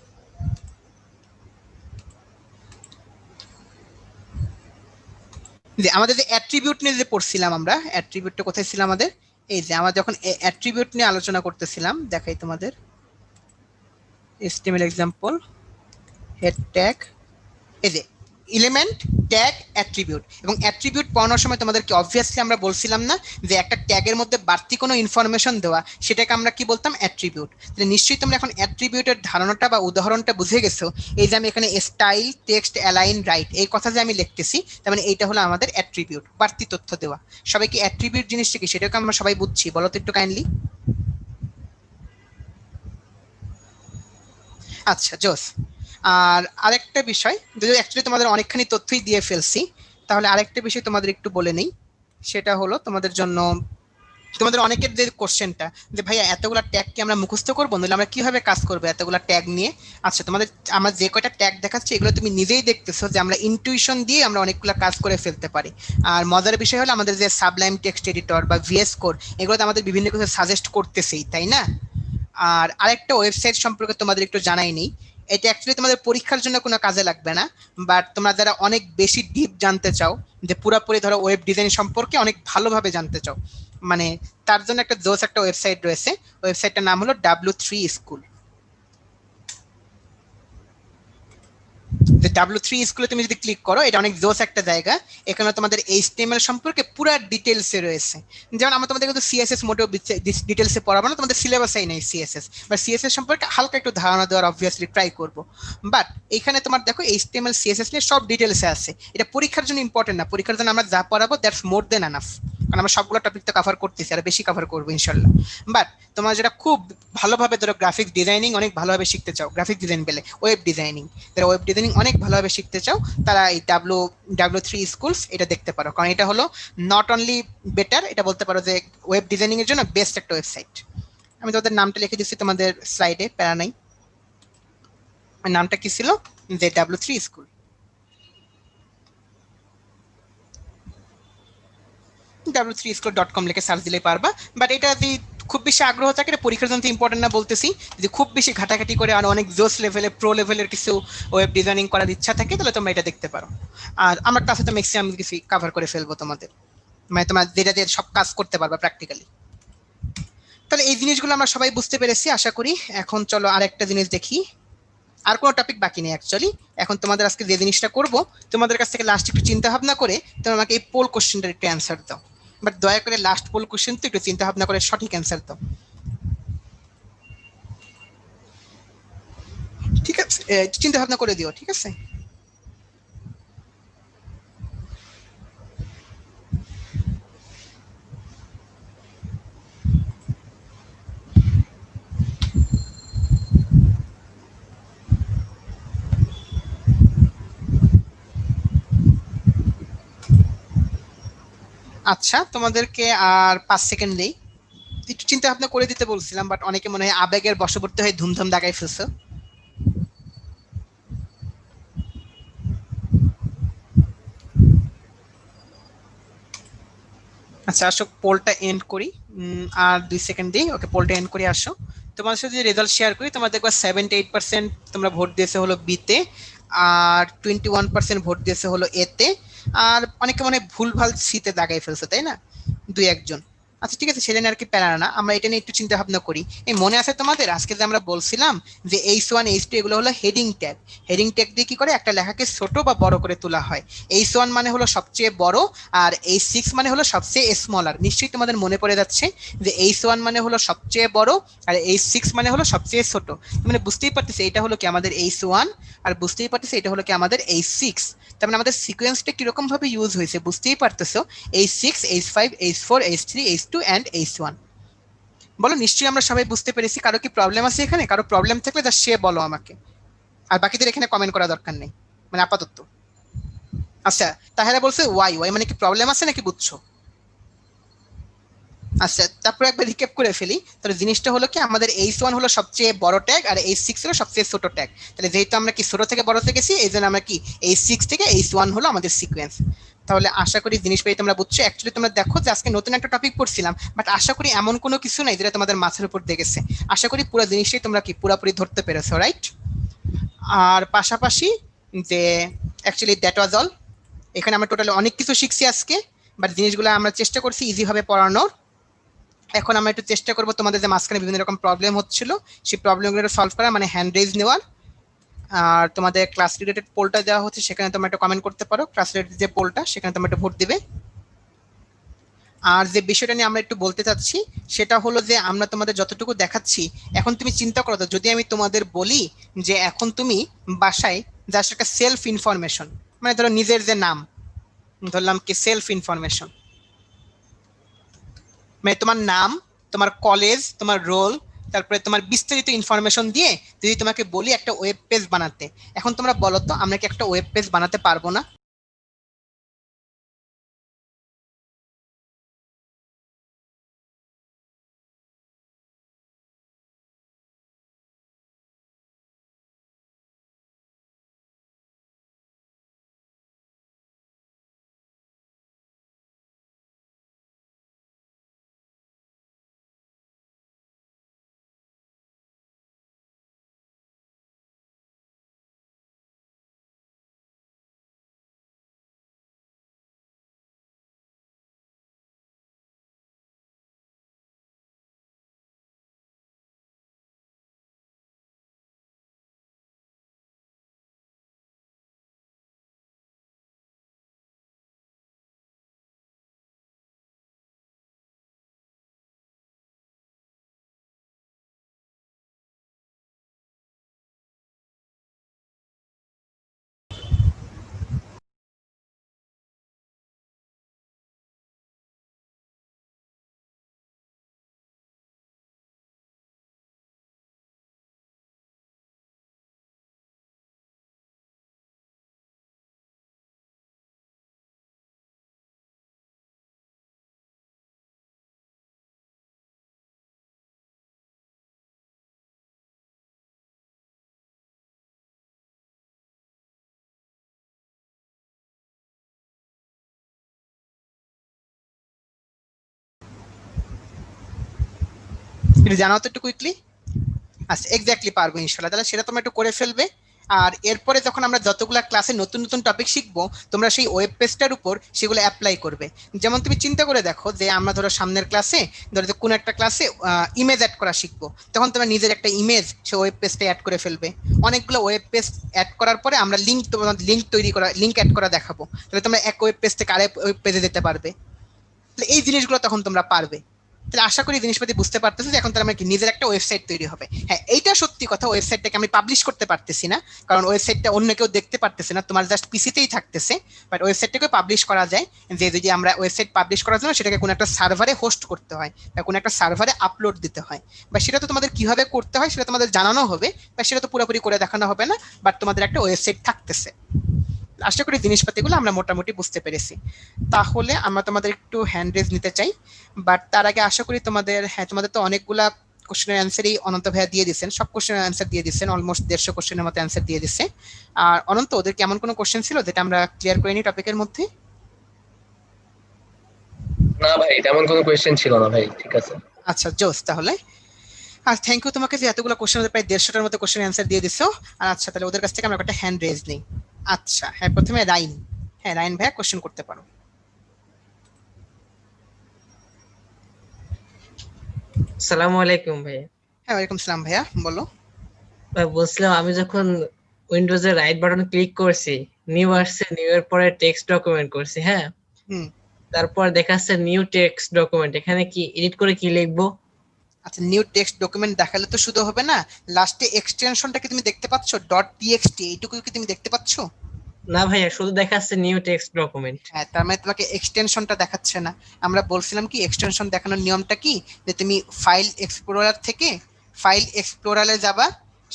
যে আমাদের যে অ্যাট্রিবিউট নিয়ে যে পড়ছিলাম আমরা, অ্যাট্রিবিউটটা কোথায় ছিল আমাদের, এই যে আমরা যখন অ্যাট্রিবিউট নিয়ে আলোচনা করতেছিলাম, দেখাই তোমাদের HTML এক্সাম্পল হেড ট্যাগ, এই যে এলিমেন্ট ট্যাগ অ্যাট্রিবিউট, এবং অ্যাট্রিবিউট পড়ানোর সময় তোমাদেরকে অবভিয়াসলি আমরা বলছিলাম না যে একটা ট্যাগের মধ্যে বাড়তি কোনো ইনফরমেশন দেওয়া সেটাকে আমরা কি বলতাম, অ্যাট্রিবিউট। তাহলে নিশ্চয়ই তোমরা এখন অ্যাট্রিবিউটের ধারণাটা বা উদাহরণটা বুঝে গেছো। এই যে আমি এখানে স্টাইল টেক্সট অ্যালাইন রাইট এই কথা যে আমি লিখতেছি, তার মানে এইটা হলো আমাদের অ্যাট্রিবিউট, বাড়তি তথ্য দেওয়া। সবাই কি অ্যাট্রিবিউট জিনিসটা কি সেটাকে আমরা সবাই বুঝছি, বলো তো একটু কাইন্ডলি। আচ্ছা জোস। আর আরেকটা বিষয়, যদি অ্যাকচুয়ালি তোমাদের অনেকখানি তথ্যই দিয়ে ফেলছি, তাহলে আরেকটা বিষয় তোমাদের একটু বলে নেই। সেটা হলো তোমাদের জন্য, তোমাদের অনেকের যে কোশ্চেনটা যে ভাইয়া এতগুলা ট্যাগ কি আমরা মুখস্থ করবো, নাহলে আমরা কিভাবে কাজ করবো এতগুলা ট্যাগ নিয়ে। আচ্ছা তোমাদের আমরা যে কয়টা ট্যাগ দেখাচ্ছি এগুলো তুমি নিজেই দেখতেছো যে আমরা ইনটিউশন দিয়ে আমরা অনেকগুলো কাজ করে ফেলতে পারি। আর মজার বিষয় হলো আমাদের যে সাবলাইম টেক্সট এডিটর বা ভিএস কোড, এগুলোতে আমাদের বিভিন্ন কিছু সাজেস্ট করতেছেই, তাই না। আর আরেকটা ওয়েবসাইট সম্পর্কে তোমাদের একটু জানাই নেই, এটা অ্যাকচুয়ালি তোমাদের পরীক্ষার জন্য কোনো কাজে লাগবে না, বাট তোমরা যারা অনেক বেশি ডিপ জানতে চাও, যে পুরোপুরি ধরো ওয়েব ডিজাইন সম্পর্কে অনেক ভালোভাবে জানতে চাও, মানে তার জন্য একটা জোস একটা ওয়েবসাইট রয়েছে, ওয়েবসাইটটার নাম হলো W3 স্কুল। যে W3 স্কুলে তুমি যদি ক্লিক করো, এটা অনেক জোস একটা জায়গা, এখানে তোমাদের HTML সম্পর্কে পুরো ডিটেলসে রয়েছে। যেমন আমরা তোমাদের কিন্তু সিএসএস মোটেও ডিটেলসে পড়াবো না, তোমাদের সিলেবাসেই নেই সিএসএস, বা সিএসএস সম্পর্কে হালকা একটু ধারণা দেওয়ার অবভিয়াসলি ট্রাই করবো। বাট এখানে তোমার দেখো HTML CSS নিয়ে সব ডিটেলসে আছে, এটা পরীক্ষার জন্য ইম্পর্টেন্ট না, পরীক্ষার জন্য আমরা যা পড়াবো দ্যাটস মোর দেন এনাফ। কারণ আমরা সবগুলো টপিক তো কভার করতেছি, আর বেশি কভার করবো ইনশাল্লাহ। বাট তোমরা যেটা খুব ভালোভাবে ধরো গ্রাফিক ডিজাইনিং অনেক ভালোভাবে শিখতে চাও, গ্রাফিক ডিজাইন বলে ওয়েব ডিজাইনিং, যারা ওয়েব ডিজাইনিং অনেক ভালোভাবে শিখতে চাও তারা এই ডাব্লিউ থ্রি স্কুলস এটা দেখতে পারো, কারণ এটা হলো নট অনলি বেটার, এটা বলতে পারো যে ওয়েব ডিজাইনিং এর জন্য বেস্ট একটা ওয়েবসাইট। আমি তোমাদের নামটা লিখে দিচ্ছি তোমাদের স্লাইডে, প্যারা নাই। নামটা কি ছিল? যে ডাব্লিউ3 স্কুল। w3school.com লিখে সার্চ দিলেই পারবা। বাট এটা যদি খুব বেশি আগ্রহ থাকে, এটা পরীক্ষার জন্য ইম্পর্টেন্ট না বলতেছি, যদি খুব বেশি ঘাটাঘাটি করে আর অনেক জোস লেভেলে প্রো লেভেলের কিছু ওয়েব ডিজাইনিং করার ইচ্ছা থাকে তাহলে তোমরা এটা দেখতে পারো। আর আমার কাছে তো ম্যাক্সিমাম কিছু কভার করে ফেলবো তোমাদের, মানে তোমার যেটা দিয়ে সব কাজ করতে পারবা প্র্যাকটিক্যালি। তাহলে এই জিনিসগুলো আমরা সবাই বুঝতে পেরেছি আশা করি। এখন চলো আরেকটা জিনিস দেখি। আর কোনো টপিক বাকি নেই অ্যাকচুয়ালি। এখন তোমাদের আজকে যে জিনিসটা করব, তোমাদের কাছ থেকে লাস্ট একটু চিন্তা ভাবনা করে তুমি আমাকে এই পোল কোশ্চেনটার একটু অ্যান্সার দাও। বাট দয়া করে লাস্ট পোল কোশ্চেন তো একটু চিন্তা ভাবনা করে সঠিক অ্যান্সার দাও, ঠিক আছে? চিন্তা ভাবনা করে দিও, ঠিক আছে? আচ্ছা, তোমাদেরকে আর 5 সেকেন্ড নেই, একটু চিন্তা ভাবনা করে দিতে বলছিলাম, বাট অনেকে মনে হয় আবেগের বশবর্তী হয়ে ধুমধাম দাগাই ফেলছো। আচ্ছা আসো, পোলটা এন্ড করি। আর 2 সেকেন্ড দিই, ওকে পোলটা এন্ড করে আসো। তোমার সাথে যে রেজাল্ট শেয়ার করি, তোমার দেখবা 78% তোমরা ভোট দিয়েছে হলো বিতে, আর 21% ভোট দিয়েছে হলো এতে, আর অনেকে মনে হয় ভুলভাল সিতে দাগাই ফেলছে, তাই না? দুই একজন। আচ্ছা ঠিক আছে, সেটা নিয়ে আর কি প্যারা না, আমরা এটা নিয়ে একটু চিন্তা ভাবনা করি। এই মনে আছে তোমাদের আজকে যে আমরা বলছিলাম যে H1 H2 এগুলো হলো হেডিং ট্যাগ। হেডিং ট্যাগ দিয়ে কি করে একটা লেখাকে ছোট বা বড় করে তোলা হয়। H1 মানে হলো সবচেয়ে বড়, আর H6 মানে হলো সবচেয়ে স্মলার। নিশ্চয়ই তোমাদের মনে পড়ে যাচ্ছে যে H1 মানে হলো সবচেয়ে বড়, আর H6 মানে হলো সবচেয়ে ছোট। মানে বুঝতেই পারতেছি এটা হলো কি আমাদের H1, আর বুঝতেই পারতেছি এটা হলো কি আমাদের H6। তার মানে আমাদের সিকোয়েন্সটা কিরকম ভাবে ইউজ হয়েছে বুঝতেই পারতেছো। H6, H5, H4, H3, H2 and H1। বলো, নিশ্চয়ই আমরা সবাই বুঝতে পেরেছি। কারো কি প্রবলেম আছে এখানে? কারো প্রবলেম থাকলে তা সে বলো আমাকে, আর বাকিদের এখানে কমেন্ট করা দরকার নেই, মানে আপাতত। আচ্ছা, তাহলে বলছে ওয়াই ওয়াই মানে কি প্রবলেম আছে নাকি বুঝছো? আচ্ছা, তারপরে একবার রিক্যাপ করে ফেলি। তাহলে জিনিসটা হলো কি, আমাদের H1 হলো সবচেয়ে বড় ট্যাগ, আর H6 হলো সবচেয়ে ছোট ট্যাগ। তাহলে যেহেতু আমরা কি ছোট থেকে বড়তে গেছি, এই জন্য আমরা কি H6 থেকে H1 হলো আমাদের সিকোয়েন্স। তাহলে আশা করি জিনিস পেয়ে তোমরা বুঝছো। অ্যাকচুয়ালি তোমরা দেখো যে আজকে নতুন একটা টপিক পড়ছিলাম, বাট আশা করি এমন কোনো কিছু নাই যেটা তোমাদের মাথার উপর দিয়ে গেছে। আশা করি পুরো জিনিসটাই তোমরা কি পুরোপুরি ধরতে পেরেছো, রাইট? আর পাশাপাশি যে অ্যাকচুয়ালি দ্যাট ওয়াজ অল। এখানে আমরা টোটালি অনেক কিছু শিখছি আজকে, বাট জিনিসগুলো আমরা চেষ্টা করছি ইজিভাবে পড়ানোর। এখন আমরা একটু চেষ্টা করবো তোমাদের যে মাঝখানে বিভিন্ন রকম প্রবলেম হচ্ছিল সেই প্রবলেমগুলো সলভ করা, মানে হ্যান্ড রেজ নেওয়ার। আর তোমাদের ক্লাস রিলেটেড পোলটা দেওয়া হচ্ছে, সেখানে তোমরা একটা কমেন্ট করতে পারো। ক্লাস রিলেটেড যে পোলটা, সেখানে তোমরা একটা ভোট দিবে। আর যে বিষয়টা নিয়ে আমরা একটু বলতে চাচ্ছি সেটা হলো যে আমরা তোমাদের যতটুকু দেখাচ্ছি, এখন তুমি চিন্তা করো তো, যদি আমি তোমাদের বলি যে এখন তুমি বাসায় জাস্ট একটা সেলফ ইনফরমেশন, মানে ধরো নিজের যে নাম, ধরলাম কি সেলফ ইনফরমেশন, মানে তোমার নাম, তোমার কলেজ, তোমার রোল, তারপরে তোমার বিস্তারিত ইনফরমেশন দিয়ে যদি তোমাকে বলি একটা ওয়েব পেজ বানাতে, এখন তোমরা বলো তো আমরা কি একটা ওয়েব পেজ বানাতে পারবো না? একটু জানাও তো একটু কুইকলি। আচ্ছা, এক্স্যাক্টলি পারবো ইনশাল্লাহ। তাহলে সেটা তোমরা একটু করে ফেলবে। আর এরপরে যখন আমরা যতগুলা ক্লাসে নতুন নতুন টপিক শিখবো, তোমরা সেই ওয়েব পেজটার উপর সেগুলো অ্যাপ্লাই করবে। যেমন তুমি চিন্তা করে দেখো যে আমরা ধরো সামনের ক্লাসে ধরো যে কোনো একটা ক্লাসে ইমেজ অ্যাড করা শিখবো, তখন তোমরা নিজের একটা ইমেজ সে ওয়েব পেজটা অ্যাড করে ফেলবে। অনেকগুলো ওয়েব পেজ অ্যাড করার পরে আমরা লিঙ্ক তৈরি করা, লিঙ্ক অ্যাড করা দেখাবো, তাহলে তোমরা এক ওয়েব পেজ থেকে আরেক ওয়েব পেজে যেতে পারবে। তাহলে এই জিনিসগুলো তখন তোমরা পারবে। তাহলে আশা করি জিনিসপাতি বুঝতে পারতেছো যে এখন তাহলে আমার কি নিজের একটা ওয়েবসাইট তৈরি হবে। হ্যাঁ, এইটা সত্যি কথা, ওয়েবসাইটটাকে আমি পাবলিশ করতে পারতেছি না, কারণ ওয়েবসাইটটা অন্য কেউ দেখতে পারতেছে না, তোমার জাস্ট পিসিতেই থাকতেছে। বাট ওয়েবসাইটটাকে পাবলিশ করা যায়, যে যদি আমরা ওয়েবসাইট পাবলিশ করার জন্য সেটাকে কোনো একটা সার্ভারে হোস্ট করতে হয় বা কোনো একটা সার্ভারে আপলোড দিতে হয়, বা সেটা তো তোমাদের কিভাবে করতে হয় সেটা তোমাদের জানানো হবে, বা সেটা তো পুরোপুরি করে দেখানো হবে না, বাট তোমাদের একটা ওয়েবসাইট থাকতেছে। আশা করি জিনিসপাতিগুলো আমরা মোটামুটি বুঝতে পেরেছি। তাহলে আমরা তোমাদের একটু হ্যান্ড রেজ নিতে চাই, বাট তার আগে আশা করি তোমাদের, হ্যাঁ তোমাদের তো অনেকগুলা কোশ্চেনের অ্যান্সারই অনন্ত ভাইয়া দিয়ে দিচ্ছেন, সব কোশ্চেনের অ্যান্সার দিয়ে দিচ্ছেন, অলমোস্ট 150 কোশ্চেনের মতো অ্যান্সার দিয়ে দিচ্ছে। আর অনন্ত, ওদের কেমন কোনো কোশ্চেন ছিল যেটা আমরা ক্লিয়ার করে নিই টপিকের মধ্যে? না ভাই, তেমন কোনো কোয়েশ্চেন ছিল না ভাই, ঠিক আছে। আচ্ছা, জোস তাহলে। আর থ্যাংক ইউ তোমাকে যে এতগুলো কোশ্চেন, ওদের প্রায় 150টার মতো কোশ্চেন অ্যান্সার দিয়ে দিছো। আর আচ্ছা, তাহলে ওদের কাছ থেকে আমরা একটা হ্যান্ড রেজ নিই। আচ্ছা হ্যাঁ, প্রথমে রাইন। হ্যাঁ রাইন ভাইয়া, কোশ্চেন করতে পারো। আসসালামু আলাইকুম ভাই। হ্যাঁ, ওয়ালাইকুম সালাম ভাইয়া, বলো। ভাই বলছিলাম, আমি যখন উইন্ডোজের রাইট বাটন ক্লিক করছি, নিউ আসছে, নিউ এর পরে টেক্সট ডকুমেন্ট করছি, হ্যাঁ, হুম। তারপর দেখাচ্ছে নিউ টেক্সট ডকুমেন্ট। এখানে কি এডিট করে কি লিখবো? আচ্ছা, নিউ টেক্সট ডকুমেন্ট দেখালে তো শুধু হবে না, লাস্টে এক্সটেনশনটা কি তুমি দেখতে পাচ্ছ? ডট টিএক্সটি, এইটুকু কি তুমি দেখতে পাচ্ছ? না ভাইয়া, শুধু দেখাচ্ছে নিউ টেক্সট ডকুমেন্ট। হ্যাঁ, তার মানে তোমাকে এক্সটেনশনটা দেখাচ্ছে না। আমরা বলছিলাম কি এক্সটেনশন দেখানোর নিয়মটা কি, যে তুমি ফাইল এক্সপ্লোরারে যাবা,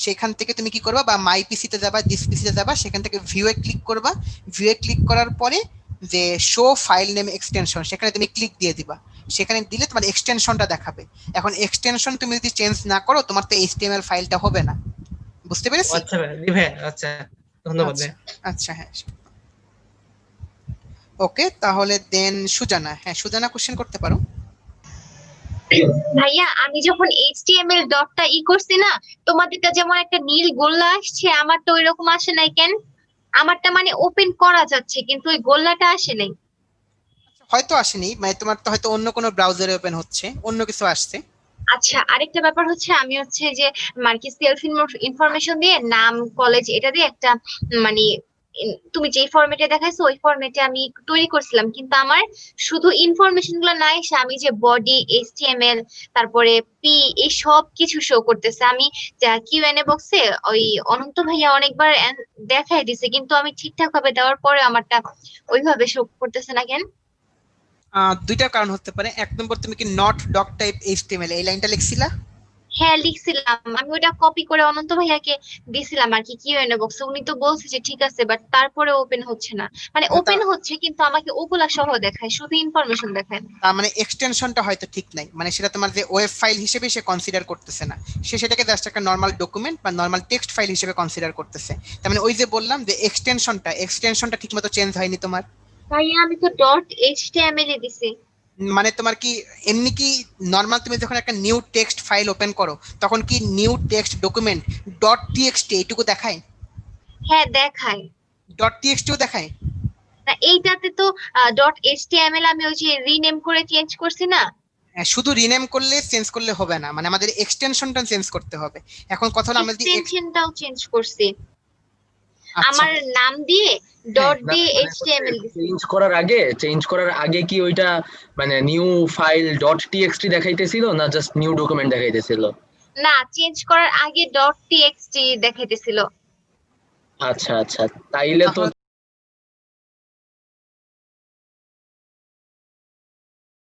সেখান থেকে তুমি কি করবা, বা মাই পিসিতে যাবা, দিস পিসিতে যাবা, সেখান থেকে ভিউয়ে ক্লিক করবা। ভিউয়ে ক্লিক করার পরে যে শো ফাইল নেম এক্সটেনশন, সেখানে তুমি ক্লিক দিয়ে দিবা। সেখানে দিলে তোমার এক্সটেনশনটা দেখাবে। এখন এক্সটেনশন তুমি যদি চেঞ্জ না করো, তোমার তো এইচটিএমএল ফাইলটা হবে না। বুঝতে পেরেছি? আচ্ছা ভাই, জি ভাই, আচ্ছা, ধন্যবাদ আচ্ছা ভাই। আচ্ছা, হ্যাঁ ওকে। তাহলে দেন সুজানা, হ্যাঁ সুজানা কোশ্চেন করতে পারো। ভাইয়া, আমি যখন এইচটিএমএল ডটটা করছি না, তোমাদেরটা যেমন একটা নীল গোল্লা আসছে, আমারটা ওইরকম আসে নাই কেন? আমারটা মানে ওপেন করা যাচ্ছে কিন্তু ওই গোল্লাটা আসে নাই। হয়তো আসেনি, মানে তোমার তো হয়তো অন্য কোনো ব্রাউজারে ওপেন হচ্ছে, অন্য কিছু আসছে। আচ্ছা, আরেকটা ব্যাপার হচ্ছে, আমি হচ্ছে যে মানে কি সেলফ ইনফরমেশন দিয়ে নাম, কলেজ এটা দিয়ে একটা মানে তুমি যে ফরম্যাটে দেখাইছো ওই ফরম্যাটে আমি তৈরি করছিলাম, কিন্তু আমার শুধু ইনফরমেশন গুলো নাই, আমি যে বডি, এইচটিএমএল, তারপরে পি, এই সব কিছু শো করতেছে। আমি কিউএনএ বক্সে ওই অনন্ত ভাইয়া অনেকবার দেখাই দিছে, কিন্তু আমি ঠিকঠাক ভাবে দেওয়ার পরে আমারটা ওইভাবে শো করতেছে না কেন? দুইটা কারণ হতে পারে। এক নম্বর, তুমি কি নট ডক টাইপ এইচটিএমএল এই লাইনটা লিখছিলা? হ্যাঁ লিখছিলাম, আমি ওটা কপি করে অনন্ত ভাইয়াকে দিছিলাম আর কি কিউএনএ বক্সে। উনি তো বলছে যে ঠিক আছে, বাট তারপরে ওপেন হচ্ছে না, মানে আচ্ছা, ওপেন হচ্ছে কিন্তু আমাকে ওগুলা সহ দেখায়, শুধু ইনফরমেশন দেখায় না। তার মানে এক্সটেনশনটা হয়তো ঠিক নাই, মানে সেটা তোমার যে ওয়েব ফাইল হিসেবে সে কনসিডার করতেছে না, সে সেটাকে জাস্ট একটা নর্মাল ডকুমেন্ট বা নর্মাল টেক্সট ফাইল হিসেবে কনসিডার করতেছে। তার মানে ওই যে বললাম যে এক্সটেনশনটা ঠিকমতো চেঞ্জ হয়নি তোমার। ভাইয়া, আমি তো ডট এইচটিএমএল এ দিছি। মানে তোমার কি এমনি কি নর্মাল তুমি যখন একটা নিউ টেক্সট ফাইল ওপেন করো, তখন কি new text document dot TXT এইটুকু দেখায়? হ্যাঁ দেখায়। ডট টিএক্সটিও দেখায়? না, এইটাতে তো ডট এইচটিএমএল আমি ওই যে রিনেম করে চেঞ্জ করছি না। হ্যাঁ, শুধু রিনেম করলে চেঞ্জ করলে হবে না, মানে আমাদের এক্সটেনশনটা চেঞ্জ করতে হবে। এখন কথা হলো আমরা যদি এক্সটেনশনটাও চেঞ্জ করছি, আচ্ছা আমার নাম দিয়ে ডট না, দিয়ে মানে এইচটিএমএল দিছি। চেঞ্জ করার আগে কি ওইটা মানে নিউ ফাইল ডট টিএক্সটি দেখাইতেছিল না জাস্ট নিউ ডকুমেন্ট দেখাইতেছিল? না, চেঞ্জ করার আগে ডট টিএক্সটি দেখাইতেছিল। আচ্ছা আচ্ছা, তাইলে তো